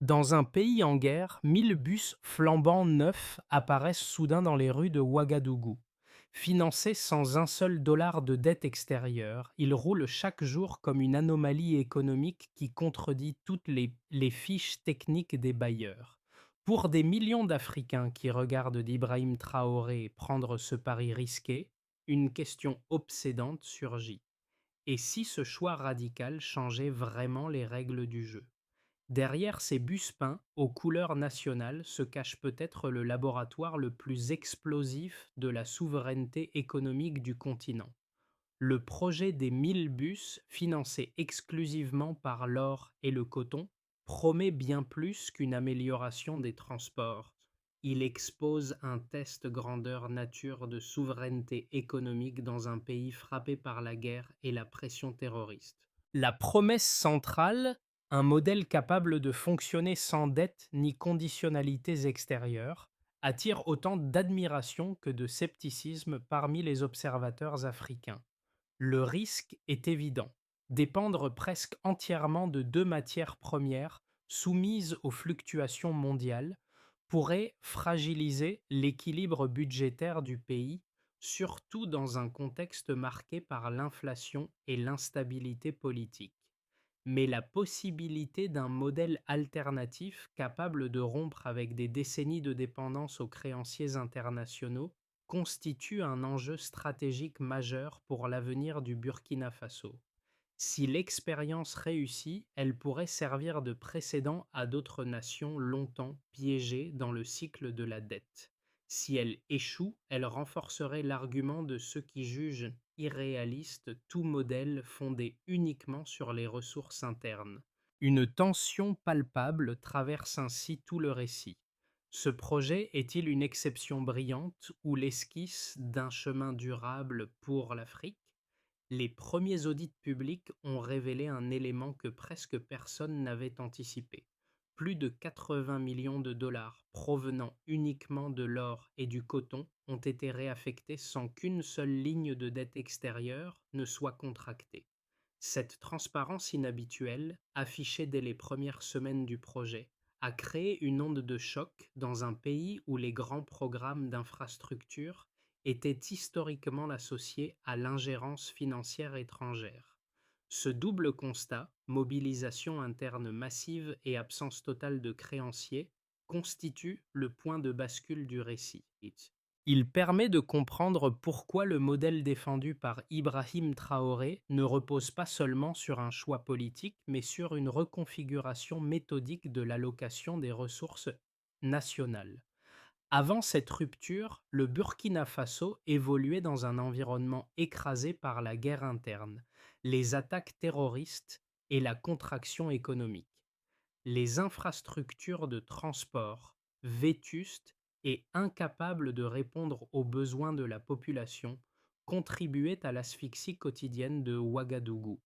Dans un pays en guerre, 1000 bus flambant neufs apparaissent soudain dans les rues de Ouagadougou. Financés sans un seul dollar de dette extérieure, ils roulent chaque jour comme une anomalie économique qui contredit toutes les fiches techniques des bailleurs. Pour des millions d'Africains qui regardent d'Ibrahim Traoré prendre ce pari risqué, une question obsédante surgit. Et si ce choix radical changeait vraiment les règles du jeu? Derrière ces bus peints aux couleurs nationales se cache peut-être le laboratoire le plus explosif de la souveraineté économique du continent. Le projet des 1000 bus, financé exclusivement par l'or et le coton, promet bien plus qu'une amélioration des transports. Il expose un test grandeur nature de souveraineté économique dans un pays frappé par la guerre et la pression terroriste. La promesse centrale, un modèle capable de fonctionner sans dette ni conditionnalités extérieures, attire autant d'admiration que de scepticisme parmi les observateurs africains. Le risque est évident. Dépendre presque entièrement de deux matières premières soumises aux fluctuations mondiales pourrait fragiliser l'équilibre budgétaire du pays, surtout dans un contexte marqué par l'inflation et l'instabilité politique. Mais la possibilité d'un modèle alternatif capable de rompre avec des décennies de dépendance aux créanciers internationaux constitue un enjeu stratégique majeur pour l'avenir du Burkina Faso. Si l'expérience réussit, elle pourrait servir de précédent à d'autres nations longtemps piégées dans le cycle de la dette. Si elle échoue, elle renforcerait l'argument de ceux qui jugent irréaliste tout modèle fondé uniquement sur les ressources internes. Une tension palpable traverse ainsi tout le récit. Ce projet est-il une exception brillante ou l'esquisse d'un chemin durable pour l'Afrique? Les premiers audits publics ont révélé un élément que presque personne n'avait anticipé. Plus de 80 millions de dollars provenant uniquement de l'or et du coton ont été réaffectés sans qu'une seule ligne de dette extérieure ne soit contractée. Cette transparence inhabituelle, affichée dès les premières semaines du projet, a créé une onde de choc dans un pays où les grands programmes d'infrastructure étaient historiquement associés à l'ingérence financière étrangère. Ce double constat, mobilisation interne massive et absence totale de créanciers, constitue le point de bascule du récit. Il permet de comprendre pourquoi le modèle défendu par Ibrahim Traoré ne repose pas seulement sur un choix politique, mais sur une reconfiguration méthodique de l'allocation des ressources nationales. Avant cette rupture, le Burkina Faso évoluait dans un environnement écrasé par la guerre interne, les attaques terroristes et la contraction économique. Les infrastructures de transport, vétustes et incapables de répondre aux besoins de la population, contribuaient à l'asphyxie quotidienne de Ouagadougou.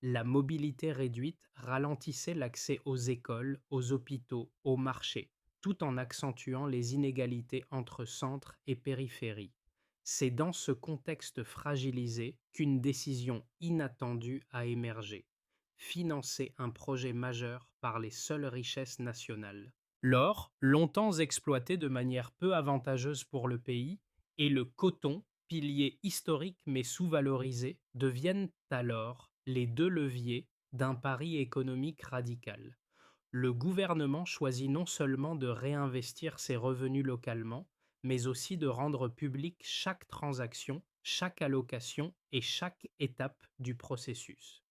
La mobilité réduite ralentissait l'accès aux écoles, aux hôpitaux, aux marchés, tout en accentuant les inégalités entre centre et périphérie. C'est dans ce contexte fragilisé qu'une décision inattendue a émergé: financer un projet majeur par les seules richesses nationales. L'or, longtemps exploité de manière peu avantageuse pour le pays, et le coton, pilier historique mais sous-valorisé, deviennent alors les deux leviers d'un pari économique radical. Le gouvernement choisit non seulement de réinvestir ses revenus localement, mais aussi de rendre publique chaque transaction, chaque allocation et chaque étape du processus.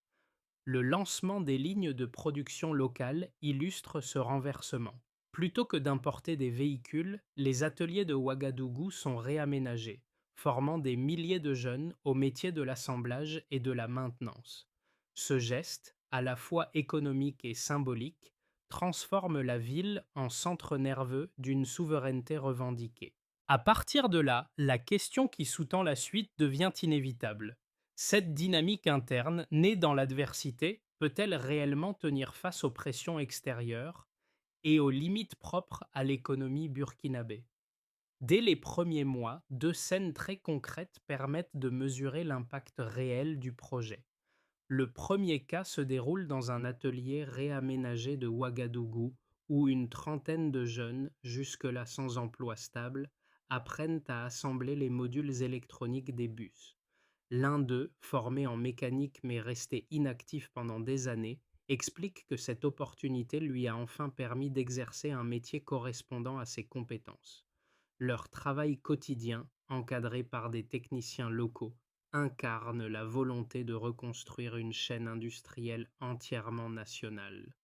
Le lancement des lignes de production locales illustre ce renversement. Plutôt que d'importer des véhicules, les ateliers de Ouagadougou sont réaménagés, formant des milliers de jeunes au métier de l'assemblage et de la maintenance. Ce geste, à la fois économique et symbolique, transforme la ville en centre nerveux d'une souveraineté revendiquée. À partir de là, la question qui sous-tend la suite devient inévitable. Cette dynamique interne, née dans l'adversité, peut-elle réellement tenir face aux pressions extérieures et aux limites propres à l'économie burkinabé? Dès les premiers mois, deux scènes très concrètes permettent de mesurer l'impact réel du projet. Le premier cas se déroule dans un atelier réaménagé de Ouagadougou, où une trentaine de jeunes, jusque-là sans emploi stable, apprennent à assembler les modules électroniques des bus. L'un d'eux, formé en mécanique mais resté inactif pendant des années, explique que cette opportunité lui a enfin permis d'exercer un métier correspondant à ses compétences. Leur travail quotidien, encadré par des techniciens locaux, incarne la volonté de reconstruire une chaîne industrielle entièrement nationale.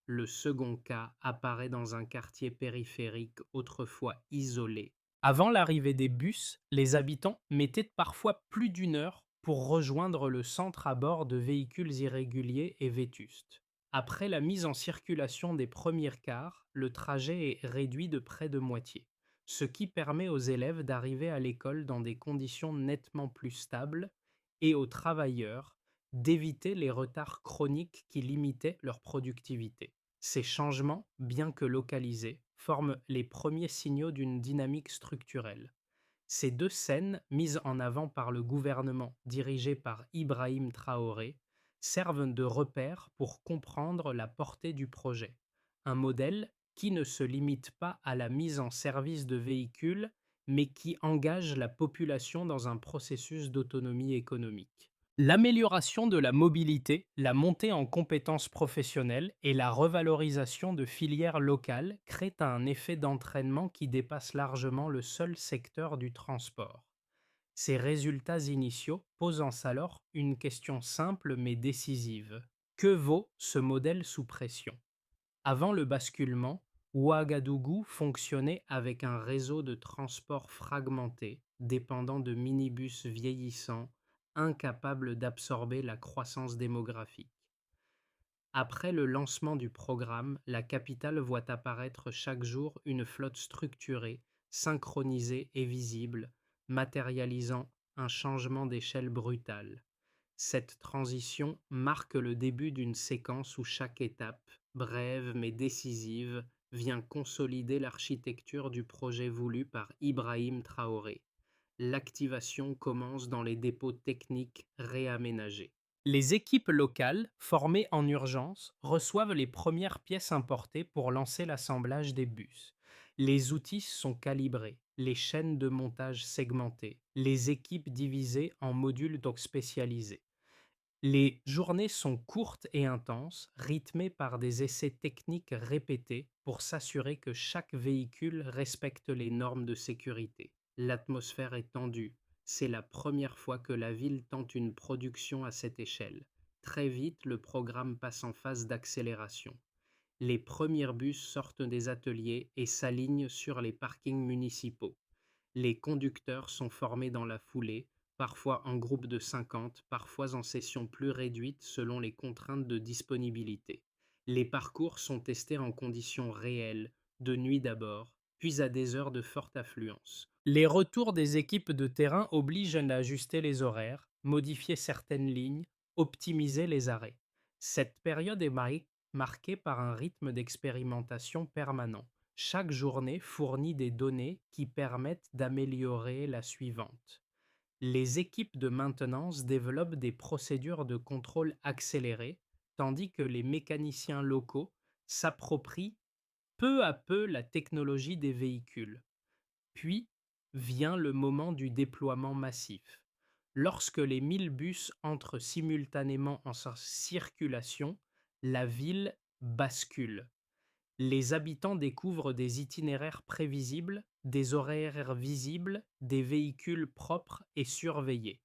Le second cas apparaît dans un quartier périphérique autrefois isolé. Avant l'arrivée des bus, les habitants mettaient parfois plus d'une heure pour rejoindre le centre à bord de véhicules irréguliers et vétustes. Après la mise en circulation des premiers cars, le trajet est réduit de près de moitié, ce qui permet aux élèves d'arriver à l'école dans des conditions nettement plus stables et aux travailleurs d'éviter les retards chroniques qui limitaient leur productivité. Ces changements, bien que localisés, forment les premiers signaux d'une dynamique structurelle. Ces deux scènes, mises en avant par le gouvernement dirigé par Ibrahim Traoré, servent de repères pour comprendre la portée du projet. Un modèle qui ne se limite pas à la mise en service de véhicules, mais qui engage la population dans un processus d'autonomie économique. L'amélioration de la mobilité, la montée en compétences professionnelles et la revalorisation de filières locales créent un effet d'entraînement qui dépasse largement le seul secteur du transport. Ces résultats initiaux posent alors une question simple mais décisive. Que vaut ce modèle sous pression? Avant le basculement, Ouagadougou fonctionnait avec un réseau de transport fragmenté, dépendant de minibus vieillissants, incapables d'absorber la croissance démographique. Après le lancement du programme, la capitale voit apparaître chaque jour une flotte structurée, synchronisée et visible, matérialisant un changement d'échelle brutal. Cette transition marque le début d'une séquence où chaque étape, brève mais décisive, vient consolider l'architecture du projet voulu par Ibrahim Traoré. L'activation commence dans les dépôts techniques réaménagés. Les équipes locales, formées en urgence, reçoivent les premières pièces importées pour lancer l'assemblage des bus. Les outils sont calibrés, les chaînes de montage segmentées, les équipes divisées en modules donc spécialisés. Les journées sont courtes et intenses, rythmées par des essais techniques répétés pour s'assurer que chaque véhicule respecte les normes de sécurité. L'atmosphère est tendue. C'est la première fois que la ville tente une production à cette échelle. Très vite, le programme passe en phase d'accélération. Les premiers bus sortent des ateliers et s'alignent sur les parkings municipaux. Les conducteurs sont formés dans la foulée, parfois en groupe de 50, parfois en session plus réduite selon les contraintes de disponibilité. Les parcours sont testés en conditions réelles, de nuit d'abord, puis à des heures de forte affluence. Les retours des équipes de terrain obligent à ajuster les horaires, modifier certaines lignes, optimiser les arrêts. Cette période est marquée par un rythme d'expérimentation permanent. Chaque journée fournit des données qui permettent d'améliorer la suivante. Les équipes de maintenance développent des procédures de contrôle accélérées, tandis que les mécaniciens locaux s'approprient peu à peu la technologie des véhicules. Puis vient le moment du déploiement massif. Lorsque les 1000 bus entrent simultanément en circulation, la ville bascule. Les habitants découvrent des itinéraires prévisibles, des horaires visibles, des véhicules propres et surveillés.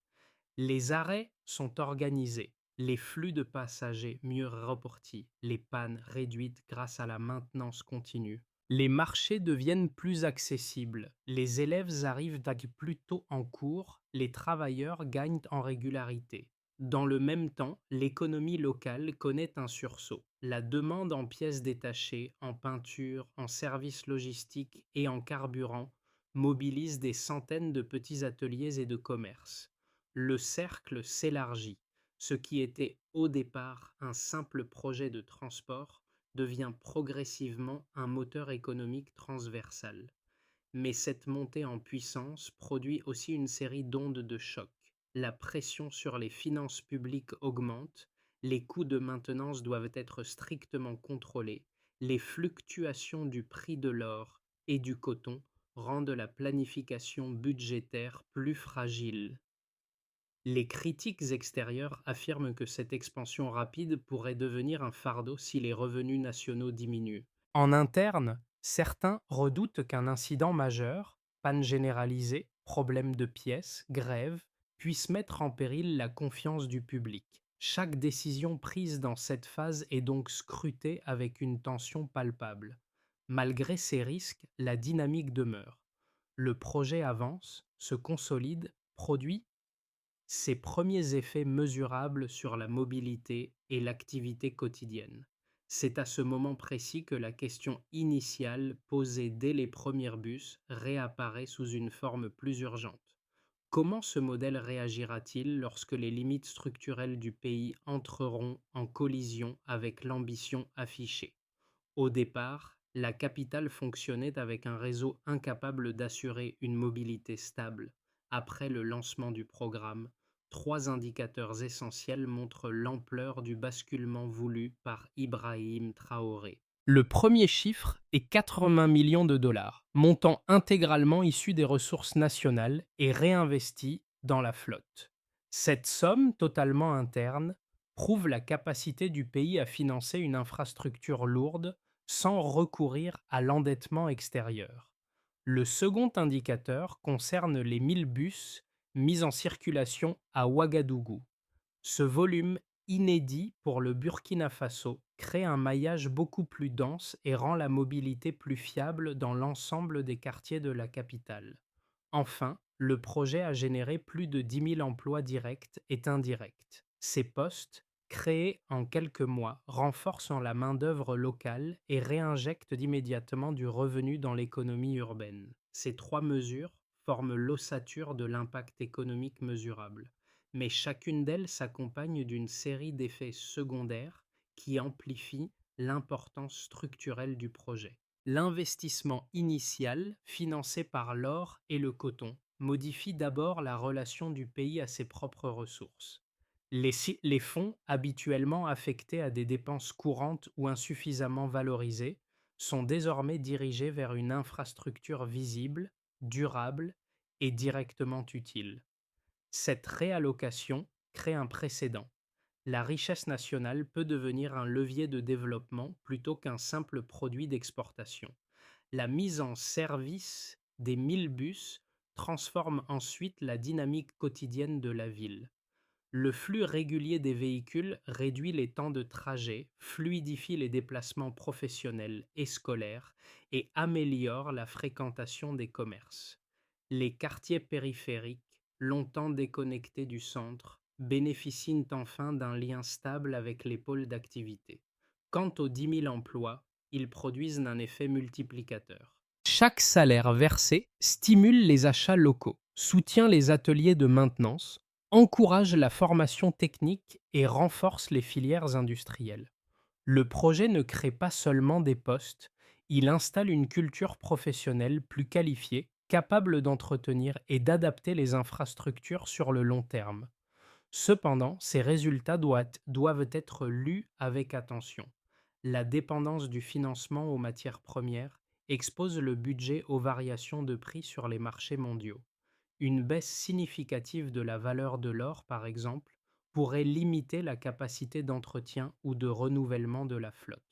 Les arrêts sont organisés, les flux de passagers mieux reportis, les pannes réduites grâce à la maintenance continue. Les marchés deviennent plus accessibles, les élèves arrivent plus tôt en cours, les travailleurs gagnent en régularité. Dans le même temps, l'économie locale connaît un sursaut. La demande en pièces détachées, en peinture, en services logistiques et en carburant mobilise des centaines de petits ateliers et de commerces. Le cercle s'élargit. Ce qui était au départ un simple projet de transport devient progressivement un moteur économique transversal. Mais cette montée en puissance produit aussi une série d'ondes de choc. La pression sur les finances publiques augmente, les coûts de maintenance doivent être strictement contrôlés Les fluctuations du prix de l'or et du coton rendent la planification budgétaire plus fragile. Les critiques extérieures affirment que cette expansion rapide pourrait devenir un fardeau si les revenus nationaux diminuent. En interne, certains redoutent qu'un incident majeur, panne généralisée, problème de pièces, grève, puisse mettre en péril la confiance du public. Chaque décision prise dans cette phase est donc scrutée avec une tension palpable. Malgré ces risques, la dynamique demeure. Le projet avance, se consolide, produit ses premiers effets mesurables sur la mobilité et l'activité quotidienne. C'est à ce moment précis que la question initiale posée dès les premiers bus réapparaît sous une forme plus urgente. Comment ce modèle réagira-t-il lorsque les limites structurelles du pays entreront en collision avec l'ambition affichée? Au départ, la capitale fonctionnait avec un réseau incapable d'assurer une mobilité stable. Après le lancement du programme, trois indicateurs essentiels montrent l'ampleur du basculement voulu par Ibrahim Traoré. Le premier chiffre est 80 millions de dollars, montant intégralement issu des ressources nationales et réinvesti dans la flotte. Cette somme totalement interne prouve la capacité du pays à financer une infrastructure lourde sans recourir à l'endettement extérieur. Le second indicateur concerne les 1000 bus mis en circulation à Ouagadougou. Ce volume inédit pour le Burkina Faso crée un maillage beaucoup plus dense et rend la mobilité plus fiable dans l'ensemble des quartiers de la capitale. Enfin, le projet a généré plus de 10 000 emplois directs et indirects. Ces postes, créés en quelques mois, renforcent la main-d'œuvre locale et réinjectent immédiatement du revenu dans l'économie urbaine. Ces trois mesures forment l'ossature de l'impact économique mesurable, mais chacune d'elles s'accompagne d'une série d'effets secondaires qui amplifient l'importance structurelle du projet. L'investissement initial, financé par l'or et le coton, modifie d'abord la relation du pays à ses propres ressources. Les fonds, habituellement affectés à des dépenses courantes ou insuffisamment valorisés, sont désormais dirigés vers une infrastructure visible, durable et directement utile. Cette réallocation crée un précédent. La richesse nationale peut devenir un levier de développement plutôt qu'un simple produit d'exportation. La mise en service des 1000 bus transforme ensuite la dynamique quotidienne de la ville. Le flux régulier des véhicules réduit les temps de trajet, fluidifie les déplacements professionnels et scolaires et améliore la fréquentation des commerces. Les quartiers périphériques, longtemps déconnectés du centre, bénéficient enfin d'un lien stable avec les pôles d'activité. Quant aux 10 000 emplois, ils produisent un effet multiplicateur. Chaque salaire versé stimule les achats locaux, soutient les ateliers de maintenance, encourage la formation technique et renforce les filières industrielles. Le projet ne crée pas seulement des postes, il installe une culture professionnelle plus qualifiée, capable d'entretenir et d'adapter les infrastructures sur le long terme. Cependant, ces résultats doivent être lus avec attention. La dépendance du financement aux matières premières expose le budget aux variations de prix sur les marchés mondiaux. Une baisse significative de la valeur de l'or, par exemple, pourrait limiter la capacité d'entretien ou de renouvellement de la flotte.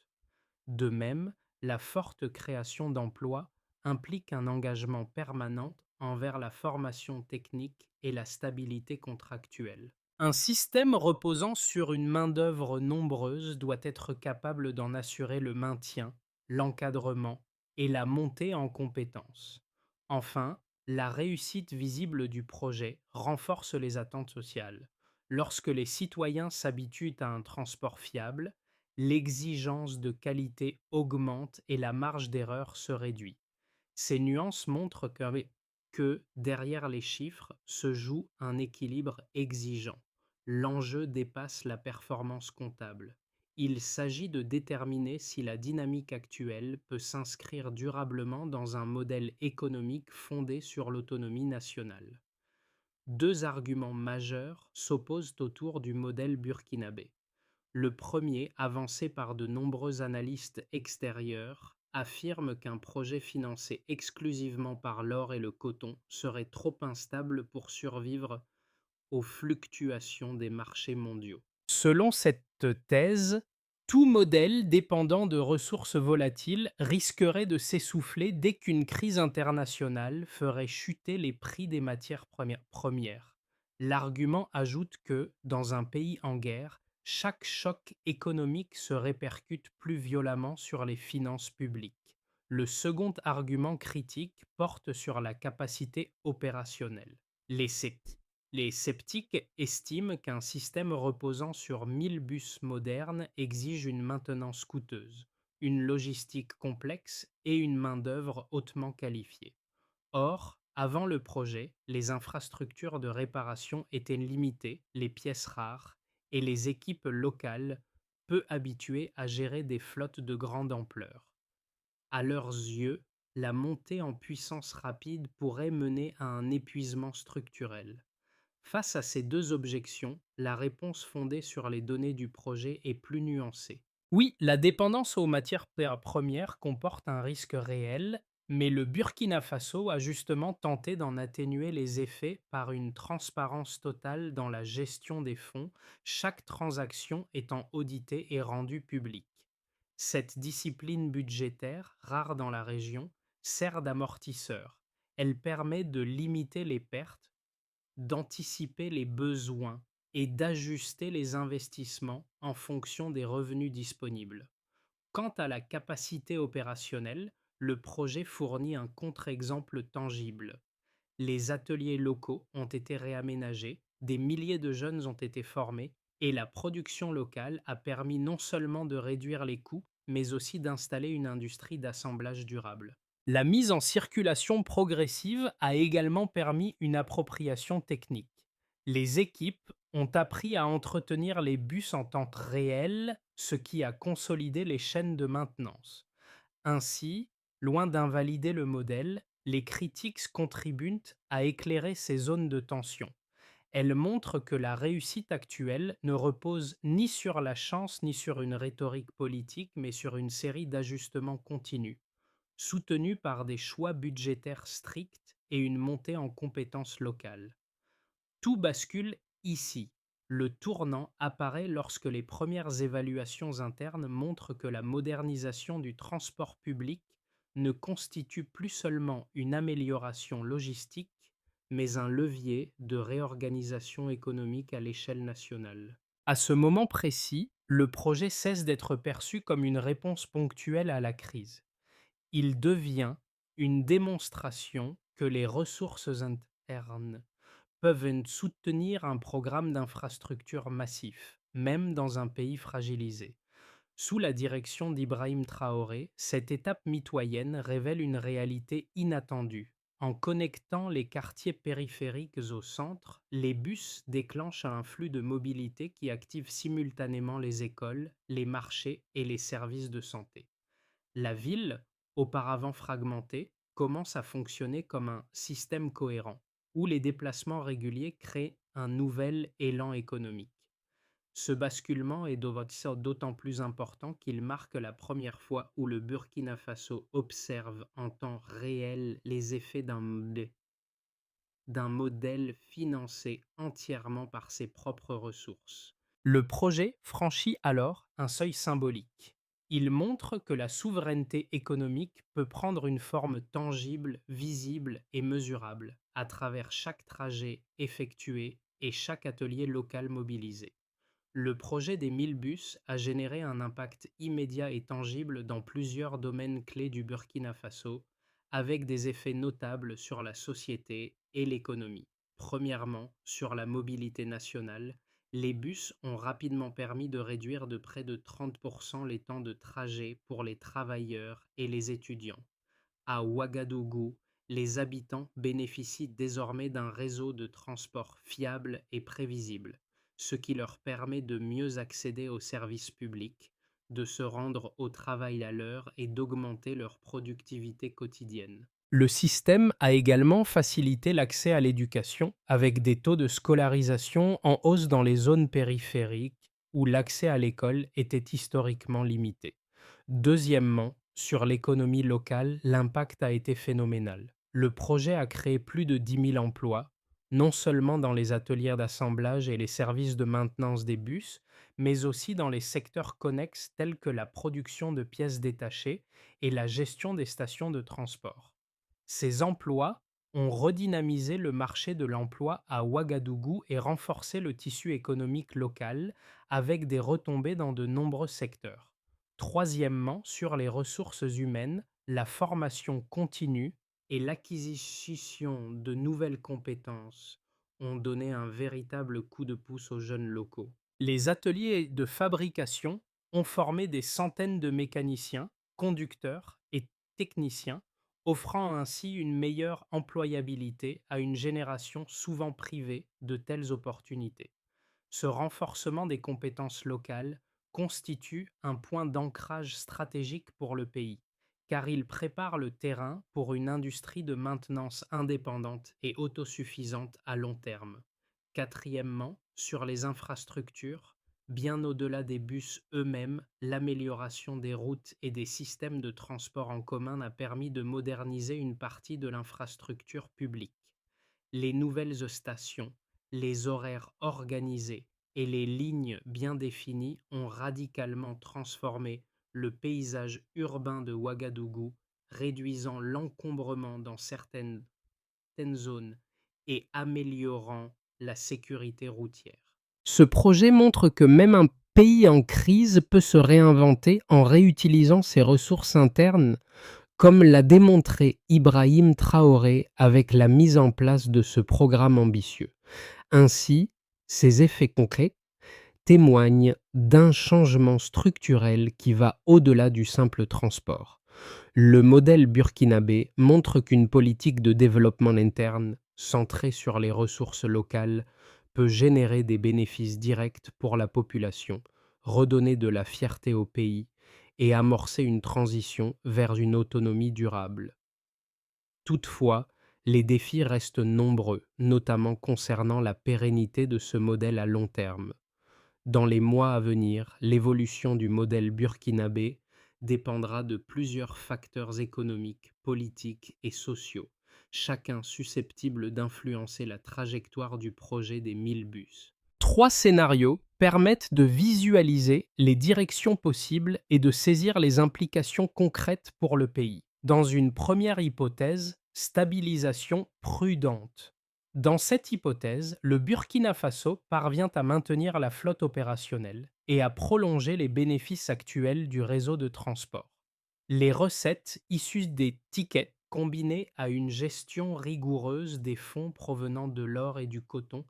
De même, la forte création d'emplois implique un engagement permanent envers la formation technique et la stabilité contractuelle. Un système reposant sur une main-d'œuvre nombreuse doit être capable d'en assurer le maintien, l'encadrement et la montée en compétences. Enfin, la réussite visible du projet renforce les attentes sociales. Lorsque les citoyens s'habituent à un transport fiable, l'exigence de qualité augmente et la marge d'erreur se réduit. Ces nuances montrent que derrière les chiffres se joue un équilibre exigeant. L'enjeu dépasse la performance comptable. Il s'agit de déterminer si la dynamique actuelle peut s'inscrire durablement dans un modèle économique fondé sur l'autonomie nationale. Deux arguments majeurs s'opposent autour du modèle burkinabé. Le premier, avancé par de nombreux analystes extérieurs, affirme qu'un projet financé exclusivement par l'or et le coton serait trop instable pour survivre aux fluctuations des marchés mondiaux. Selon cette thèse, tout modèle dépendant de ressources volatiles risquerait de s'essouffler dès qu'une crise internationale ferait chuter les prix des matières premières. L'argument ajoute que, dans un pays en guerre, chaque choc économique se répercute plus violemment sur les finances publiques. Le second argument critique porte sur la capacité opérationnelle. Les les sceptiques estiment qu'un système reposant sur 1000 bus modernes exige une maintenance coûteuse, une logistique complexe et une main-d'œuvre hautement qualifiée. Or, avant le projet, les infrastructures de réparation étaient limitées, les pièces rares et les équipes locales peu habituées à gérer des flottes de grande ampleur. À leurs yeux, la montée en puissance rapide pourrait mener à un épuisement structurel. Face à ces deux objections, la réponse fondée sur les données du projet est plus nuancée. Oui, la dépendance aux matières premières comporte un risque réel, mais le Burkina Faso a justement tenté d'en atténuer les effets par une transparence totale dans la gestion des fonds, chaque transaction étant auditée et rendue publique. Cette discipline budgétaire, rare dans la région, sert d'amortisseur. Elle permet de limiter les pertes, d'anticiper les besoins et d'ajuster les investissements en fonction des revenus disponibles. Quant à la capacité opérationnelle, le projet fournit un contre-exemple tangible. Les ateliers locaux ont été réaménagés, des milliers de jeunes ont été formés et la production locale a permis non seulement de réduire les coûts, mais aussi d'installer une industrie d'assemblage durable. La mise en circulation progressive a également permis une appropriation technique. Les équipes ont appris à entretenir les bus en temps réel, ce qui a consolidé les chaînes de maintenance. Ainsi, loin d'invalider le modèle, les critiques contribuent à éclairer ces zones de tension. Elles montrent que la réussite actuelle ne repose ni sur la chance ni sur une rhétorique politique, mais sur une série d'ajustements continus, soutenus par des choix budgétaires stricts et une montée en compétences locales. Tout bascule ici. Le tournant apparaît lorsque les premières évaluations internes montrent que la modernisation du transport public ne constitue plus seulement une amélioration logistique, mais un levier de réorganisation économique à l'échelle nationale. À ce moment précis, le projet cesse d'être perçu comme une réponse ponctuelle à la crise. Il devient une démonstration que les ressources internes peuvent soutenir un programme d'infrastructure massif, même dans un pays fragilisé. Sous la direction d'Ibrahim Traoré, cette étape mitoyenne révèle une réalité inattendue. En connectant les quartiers périphériques au centre, les bus déclenchent un flux de mobilité qui active simultanément les écoles, les marchés et les services de santé. La ville, auparavant fragmentée, commence à fonctionner comme un système cohérent, où les déplacements réguliers créent un nouvel élan économique. Ce basculement est d'autant plus important qu'il marque la première fois où le Burkina Faso observe en temps réel les effets d'un modèle financé entièrement par ses propres ressources. Le projet franchit alors un seuil symbolique. Il montre que la souveraineté économique peut prendre une forme tangible, visible et mesurable à travers chaque trajet effectué et chaque atelier local mobilisé. Le projet des 1000 bus a généré un impact immédiat et tangible dans plusieurs domaines clés du Burkina Faso, avec des effets notables sur la société et l'économie. Premièrement, sur la mobilité nationale, les bus ont rapidement permis de réduire de près de 30% les temps de trajet pour les travailleurs et les étudiants. À Ouagadougou, les habitants bénéficient désormais d'un réseau de transport fiable et prévisible, ce qui leur permet de mieux accéder aux services publics, de se rendre au travail à l'heure et d'augmenter leur productivité quotidienne. Le système a également facilité l'accès à l'éducation avec des taux de scolarisation en hausse dans les zones périphériques où l'accès à l'école était historiquement limité. Deuxièmement, sur l'économie locale, l'impact a été phénoménal. Le projet a créé plus de 10 000 emplois, non seulement dans les ateliers d'assemblage et les services de maintenance des bus, mais aussi dans les secteurs connexes tels que la production de pièces détachées et la gestion des stations de transport. Ces emplois ont redynamisé le marché de l'emploi à Ouagadougou et renforcé le tissu économique local avec des retombées dans de nombreux secteurs. Troisièmement, sur les ressources humaines, la formation continue et l'acquisition de nouvelles compétences ont donné un véritable coup de pouce aux jeunes locaux. Les ateliers de fabrication ont formé des centaines de mécaniciens, conducteurs et techniciens, offrant ainsi une meilleure employabilité à une génération souvent privée de telles opportunités. Ce renforcement des compétences locales constitue un point d'ancrage stratégique pour le pays, car il prépare le terrain pour une industrie de maintenance indépendante et autosuffisante à long terme. Quatrièmement, sur les infrastructures, bien au-delà des bus eux-mêmes, l'amélioration des routes et des systèmes de transport en commun a permis de moderniser une partie de l'infrastructure publique. Les nouvelles stations, les horaires organisés et les lignes bien définies ont radicalement transformé le paysage urbain de Ouagadougou, réduisant l'encombrement dans certaines zones et améliorant la sécurité routière. Ce projet montre que même un pays en crise peut se réinventer en réutilisant ses ressources internes, comme l'a démontré Ibrahim Traoré avec la mise en place de ce programme ambitieux. Ainsi, ces effets concrets témoignent d'un changement structurel qui va au-delà du simple transport. Le modèle burkinabé montre qu'une politique de développement interne centrée sur les ressources locales peut générer des bénéfices directs pour la population, redonner de la fierté au pays et amorcer une transition vers une autonomie durable. Toutefois, les défis restent nombreux, notamment concernant la pérennité de ce modèle à long terme. Dans les mois à venir, l'évolution du modèle burkinabé dépendra de plusieurs facteurs économiques, politiques et sociaux, chacun susceptible d'influencer la trajectoire du projet des 1000 bus. Trois scénarios permettent de visualiser les directions possibles et de saisir les implications concrètes pour le pays. Dans une première hypothèse, stabilisation prudente. Dans cette hypothèse, le Burkina Faso parvient à maintenir la flotte opérationnelle et à prolonger les bénéfices actuels du réseau de transport. Les recettes issues des tickets combinées à une gestion rigoureuse des fonds provenant de l'or et du coton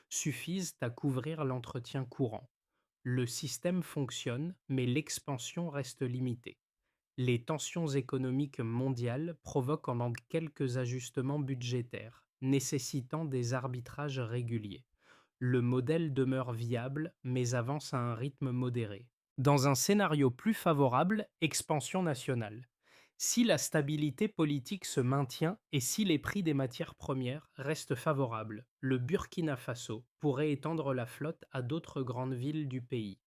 suffisent à couvrir l'entretien courant. Le système fonctionne, mais l'expansion reste limitée. Les tensions économiques mondiales provoquent quelques ajustements budgétaires, nécessitant des arbitrages réguliers. Le modèle demeure viable, mais avance à un rythme modéré. Dans un scénario plus favorable, expansion nationale. Si la stabilité politique se maintient et si les prix des matières premières restent favorables, le Burkina Faso pourrait étendre la flotte à d'autres grandes villes du pays.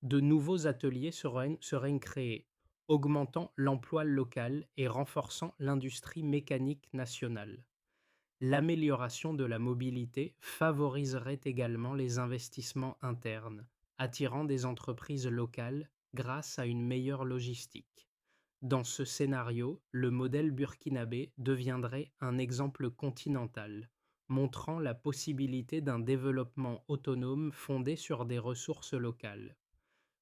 De nouveaux ateliers seraient créés, augmentant l'emploi local et renforçant l'industrie mécanique nationale. L'amélioration de la mobilité favoriserait également les investissements internes, attirant des entreprises locales grâce à une meilleure logistique. Dans ce scénario, le modèle burkinabé deviendrait un exemple continental, montrant la possibilité d'un développement autonome fondé sur des ressources locales.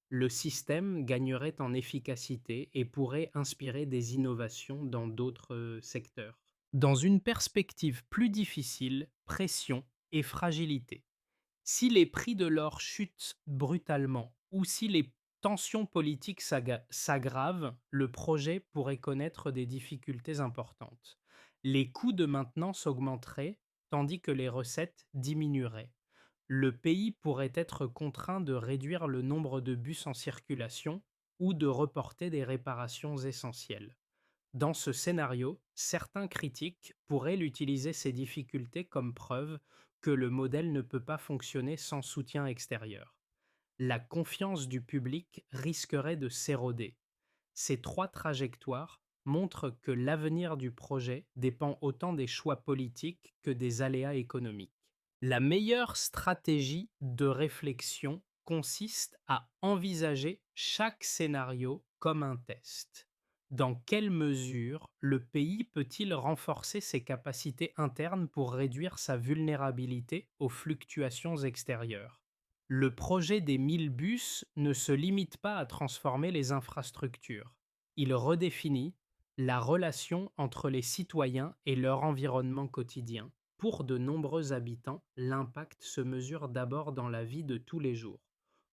Le système gagnerait en efficacité et pourrait inspirer des innovations dans d'autres secteurs. Dans une perspective plus difficile, pression et fragilité. Si les prix de l'or chutent brutalement ou si les tensions politiques s'aggravent, le projet pourrait connaître des difficultés importantes. Les coûts de maintenance augmenteraient tandis que les recettes diminueraient. Le pays pourrait être contraint de réduire le nombre de bus en circulation ou de reporter des réparations essentielles. Dans ce scénario, certains critiques pourraient utiliser ces difficultés comme preuve que le modèle ne peut pas fonctionner sans soutien extérieur. la confiance du public risquerait de s'éroder. Ces trois trajectoires montrent que l'avenir du projet dépend autant des choix politiques que des aléas économiques. La meilleure stratégie de réflexion consiste à envisager chaque scénario comme un test. Dans quelle mesure le pays peut-il renforcer ses capacités internes pour réduire sa vulnérabilité aux fluctuations extérieures? Le projet des 1000 bus ne se limite pas à transformer les infrastructures. Il redéfinit la relation entre les citoyens et leur environnement quotidien. Pour de nombreux habitants, l'impact se mesure d'abord dans la vie de tous les jours.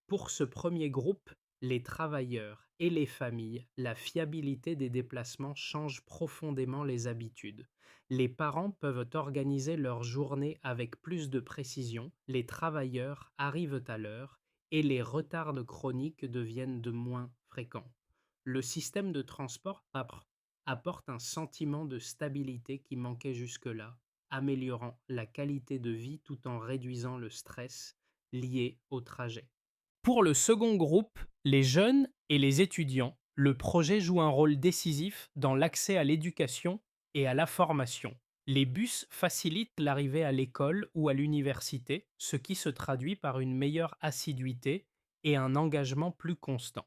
Pour ce premier groupe, les travailleurs et les familles, la fiabilité des déplacements change profondément les habitudes. Les parents peuvent organiser leur journée avec plus de précision, les travailleurs arrivent à l'heure et les retards chroniques deviennent de moins fréquents. Le système de transport apporte un sentiment de stabilité qui manquait jusque-là, améliorant la qualité de vie tout en réduisant le stress lié au trajet. Pour le second groupe, les jeunes et les étudiants, le projet joue un rôle décisif dans l'accès à l'éducation et à la formation. Les bus facilitent l'arrivée à l'école ou à l'université, ce qui se traduit par une meilleure assiduité et un engagement plus constant.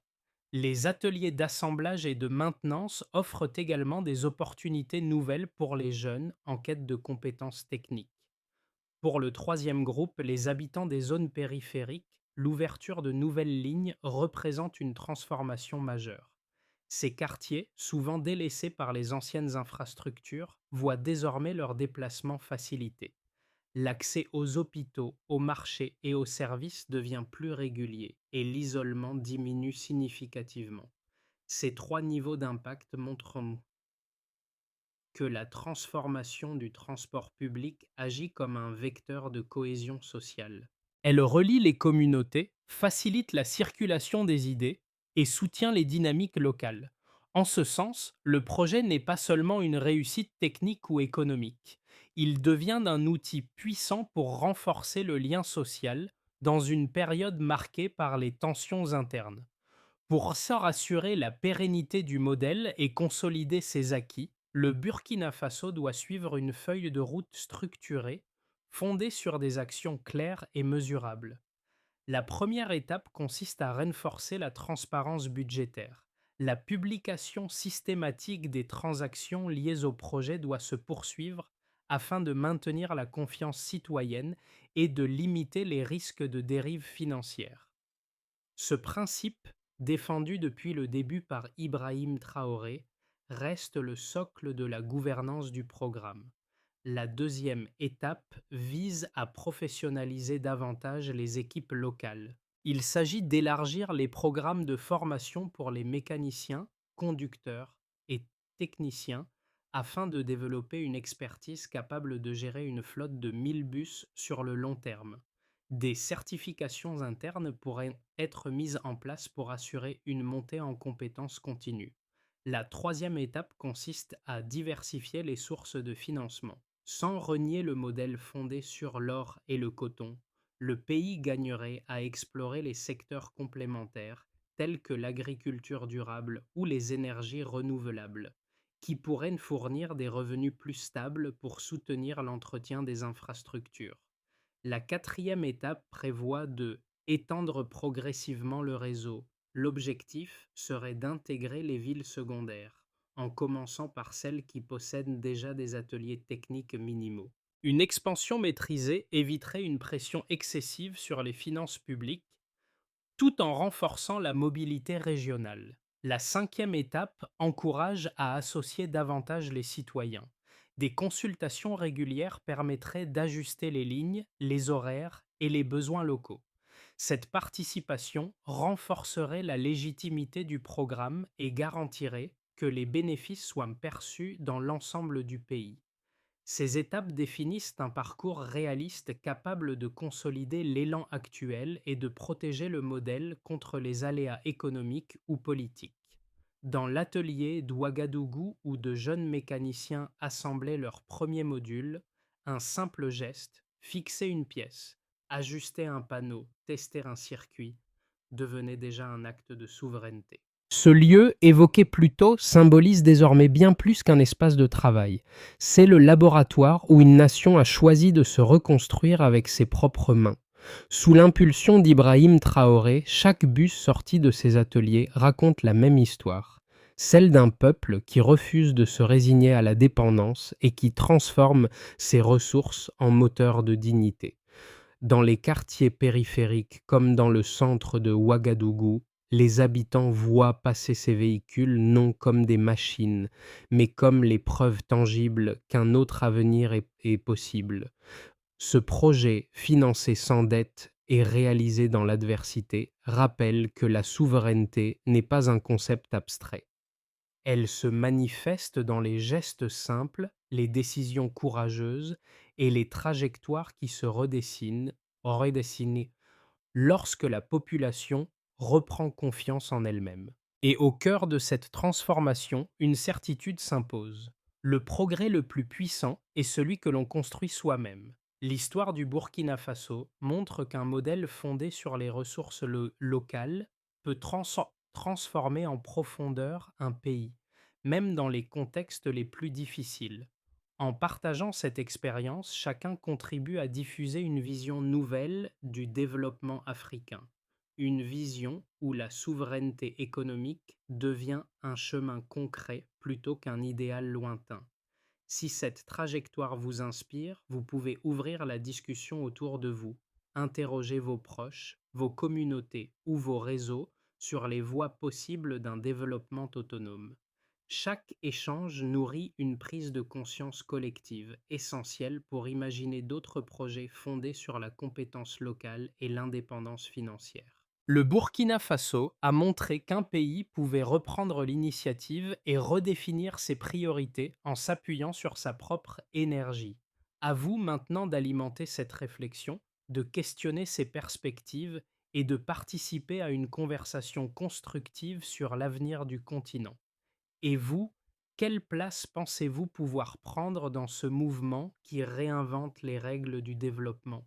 Les ateliers d'assemblage et de maintenance offrent également des opportunités nouvelles pour les jeunes en quête de compétences techniques. Pour le troisième groupe, les habitants des zones périphériques, l'ouverture de nouvelles lignes représente une transformation majeure. Ces quartiers, souvent délaissés par les anciennes infrastructures, voient désormais leurs déplacements facilités. L'accès aux hôpitaux, aux marchés et aux services devient plus régulier et l'isolement diminue significativement. Ces trois niveaux d'impact montrent que la transformation du transport public agit comme un vecteur de cohésion sociale. Elle relie les communautés, facilite la circulation des idées et soutient les dynamiques locales. En ce sens, le projet n'est pas seulement une réussite technique ou économique, il devient un outil puissant pour renforcer le lien social dans une période marquée par les tensions internes. Pour s'en rassurer la pérennité du modèle et consolider ses acquis, le Burkina Faso doit suivre une feuille de route structurée, fondée sur des actions claires et mesurables. La première étape consiste à renforcer la transparence budgétaire. La publication systématique des transactions liées au projet doit se poursuivre afin de maintenir la confiance citoyenne et de limiter les risques de dérive financière. Ce principe, défendu depuis le début par Ibrahim Traoré, reste le socle de la gouvernance du programme. La deuxième étape vise à professionnaliser davantage les équipes locales. Il s'agit d'élargir les programmes de formation pour les mécaniciens, conducteurs et techniciens afin de développer une expertise capable de gérer une flotte de 1000 bus sur le long terme. Des certifications internes pourraient être mises en place pour assurer une montée en compétences continue. La troisième étape consiste à diversifier les sources de financement. Sans renier le modèle fondé sur l'or et le coton, le pays gagnerait à explorer les secteurs complémentaires tels que l'agriculture durable ou les énergies renouvelables, qui pourraient fournir des revenus plus stables pour soutenir l'entretien des infrastructures. La quatrième étape prévoit de étendre progressivement le réseau. L'objectif serait d'intégrer les villes secondaires, en commençant par celles qui possèdent déjà des ateliers techniques minimaux. Une expansion maîtrisée éviterait une pression excessive sur les finances publiques tout en renforçant la mobilité régionale. La cinquième étape encourage à associer davantage les citoyens. Des consultations régulières permettraient d'ajuster les lignes, les horaires et les besoins locaux. Cette participation renforcerait la légitimité du programme et garantirait que les bénéfices soient perçus dans l'ensemble du pays. Ces étapes définissent un parcours réaliste capable de consolider l'élan actuel et de protéger le modèle contre les aléas économiques ou politiques. Dans l'atelier d'Ouagadougou où de jeunes mécaniciens assemblaient leur premier module, un simple geste, fixer une pièce, ajuster un panneau, tester un circuit, devenait déjà un acte de souveraineté. Ce lieu, évoqué plus tôt, symbolise désormais bien plus qu'un espace de travail. C'est le laboratoire où une nation a choisi de se reconstruire avec ses propres mains. Sous l'impulsion d'Ibrahim Traoré, chaque bus sorti de ces ateliers raconte la même histoire, celle d'un peuple qui refuse de se résigner à la dépendance et qui transforme ses ressources en moteur de dignité. Dans les quartiers périphériques comme dans le centre de Ouagadougou, les habitants voient passer ces véhicules non comme des machines, mais comme les preuves tangibles qu'un autre avenir est possible. Ce projet, financé sans dette et réalisé dans l'adversité, rappelle que la souveraineté n'est pas un concept abstrait. Elle se manifeste dans les gestes simples, les décisions courageuses et les trajectoires qui se redessinent lorsque la population reprend confiance en elle-même. Et au cœur de cette transformation, une certitude s'impose. Le progrès le plus puissant est celui que l'on construit soi-même. L'histoire du Burkina Faso montre qu'un modèle fondé sur les ressources locales peut transformer en profondeur un pays, même dans les contextes les plus difficiles. En partageant cette expérience, chacun contribue à diffuser une vision nouvelle du développement africain, une vision où la souveraineté économique devient un chemin concret plutôt qu'un idéal lointain. Si cette trajectoire vous inspire, vous pouvez ouvrir la discussion autour de vous, interroger vos proches, vos communautés ou vos réseaux sur les voies possibles d'un développement autonome. Chaque échange nourrit une prise de conscience collective, essentielle pour imaginer d'autres projets fondés sur la compétence locale et l'indépendance financière. Le Burkina Faso a montré qu'un pays pouvait reprendre l'initiative et redéfinir ses priorités en s'appuyant sur sa propre énergie. À vous maintenant d'alimenter cette réflexion, de questionner ses perspectives et de participer à une conversation constructive sur l'avenir du continent. Et vous, quelle place pensez-vous pouvoir prendre dans ce mouvement qui réinvente les règles du développement?